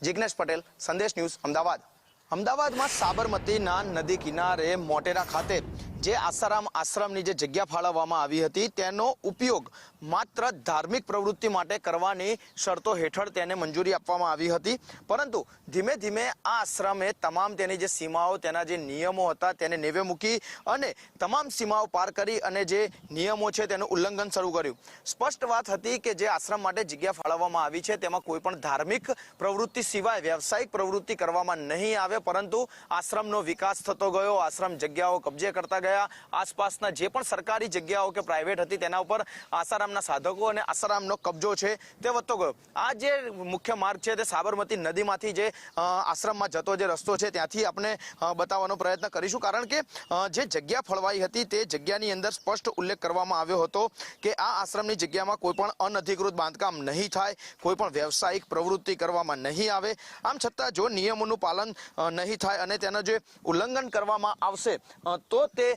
જિગ્નેશ પટેલ, સંદેશ ન્યૂઝ, અમદાવાદ। અમદાવાદમાં સાબરમતીના નદી કિનારે મોટેરા ખાતે જે આસારામ આશ્રમની જે જગ્યા ફાળવવામાં આવી હતી તેનો ઉપયોગ માત્ર ધાર્મિક પ્રવૃત્તિ માટે કરવાની શરતો હેઠળ તેને મંજૂરી આપવામાં આવી હતી, પરંતુ ધીમે ધીમે આ આશ્રમે તમામ તેની જે સીમાઓ, તેના જે નિયમો હતા તેને નેવે મૂકી અને તમામ સીમાઓ પાર કરી અને જે નિયમો છે તેનું ઉલ્લંઘન શરૂ કર્યું। સ્પષ્ટ વાત હતી કે જે આશ્રમ માટે જગ્યા ફાળવવામાં આવી છે તેમાં કોઈ પણ ધાર્મિક પ્રવૃત્તિ સિવાય વ્યવસાયિક પ્રવૃત્તિ કરવામાં નહીં આવે, પરંતુ આશ્રમનો વિકાસ થતો ગયો, આશ્રમ જગ્યાઓ કબજે કરતા ગયા, આસપાસના જે પણ સરકારી જગ્યાઓ કે પ્રાઇવેટ હતી તેના ઉપર આસારામના સાધકો અને આસારામનો કબજો છે તે વધતો ગયો। આ જે મુખ્ય માર્ગ છે તે સાબરમતી નદીમાંથી જે આશ્રમમાં જતો જે રસ્તો છે ત્યાંથી આપણે બતાવવાનો પ્રયત્ન કરીશું, કારણ કે જે જગ્યા ફળવાઈ હતી તે જગ્યાની અંદર સ્પષ્ટ ઉલ્લેખ કરવામાં આવ્યો હતો કે આ આશ્રમની જગ્યામાં કોઈ પણ અનધિકૃત બાંધકામ નહીં થાય, કોઈ પણ વ્યવસાયિક પ્રવૃત્તિ કરવામાં નહીં આવે। આમ છતાં જો નિયમોનું પાલન નહીં થાય અને તેનું જે ઉલ્લંઘન કરવામાં આવશે તો તે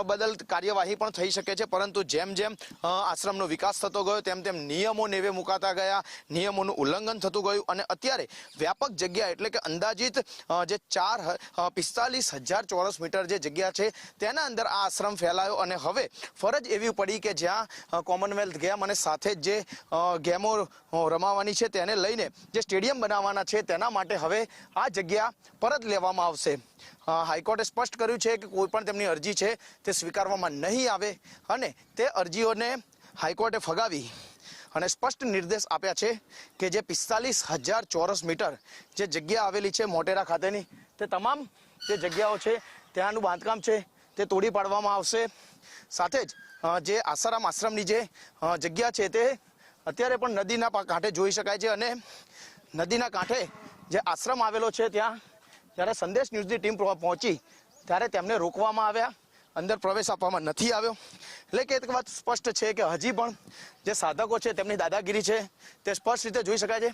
બદલ કાર્યવાહી પણ થઈ શકે છે, પરંતુ જેમ જેમ આશ્રમનો વિકાસ થતો ગયો તેમ તેમ નિયમો નેવે મુકાતા ગયા, નિયમોનું ઉલ્લંઘન થતું ગયું અને અત્યારે વ્યાપક જગ્યા એટલે કે અંદાજિત જે 45,000 ચોરસ મીટર જે જગ્યા છે તેના અંદર આ આશ્રમ ફેલાયો અને હવે ફરજ એવી પડી કે જ્યાં કોમનવેલ્થ ગેમ અને સાથે જ જે ગેમો રમાવાની છે તેને લઈને જે સ્ટેડિયમ બનાવવાના છે તેના માટે હવે આ જગ્યા પરત લેવામાં આવશે। હાઈકોર્ટે સ્પષ્ટ કર્યું છે કે કોઈ પણ તેમની અરજી છે તે સ્વીકારવામાં નહીં આવે અને તે અરજીઓને હાઈકોર્ટે ફગાવી અને સ્પષ્ટ નિર્દેશ આપ્યા છે કે જે 45,000 ચોરસ મીટર જે જગ્યા આવેલી છે મોટેરા ખાતેની તે તમામ જે જગ્યાઓ છે ત્યાંનું બાંધકામ છે તે તોડી પાડવામાં આવશે। સાથે જ જે આસારામ આશ્રમની જે જગ્યા છે તે અત્યારે પણ નદીના કાંઠે જોઈ શકાય છે અને નદીના કાંઠે જે આશ્રમ આવેલો છે ત્યાં જ્યારે સંદેશ ન્યૂઝની ટીમ પહોંચી ત્યારે તેમને રોકવામાં આવ્યા, અંદર પ્રવેશ આપવામાં નથી આવ્યો। એટલે કે એક વાત સ્પષ્ટ છે કે હજી પણ જે સાધકો છે તેમની દાદાગીરી છે તે સ્પષ્ટ રીતે જોઈ શકાય છે।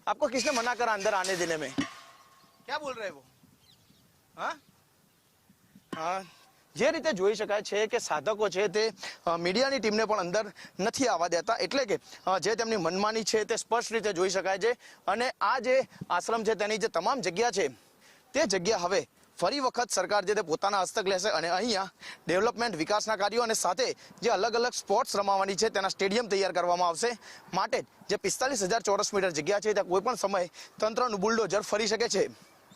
આપકો કિસને મના કરા અંદર આને દેને में? क्या बोल रहे वो? हाँ, જે રીતે જોઈ શકાય છે કે સાધકો છે તે મીડિયાની ટીમને પણ અંદર નથી આવવા દેતા, એટલે કે જે તેમની મનમાની છે તે સ્પષ્ટ રીતે જોઈ શકાય છે અને આ જે આશ્રમ છે તેની જે તમામ જગ્યા છે તે જગ્યા હવે ફરી વખત સરકાર જે તે પોતાના હસ્તક લેશે અને અહીંયા ડેવલપમેન્ટ વિકાસના કાર્યો અને સાથે જે અલગ અલગ સ્પોર્ટ્સ રમાવાની છે તેના સ્ટેડિયમ તૈયાર કરવામાં આવશે। માટે જે 45,000 ચોરસ મીટર જગ્યા છે ત્યાં કોઈ પણ સમય તંત્રનું બુલડોઝર ફરી શકે છે।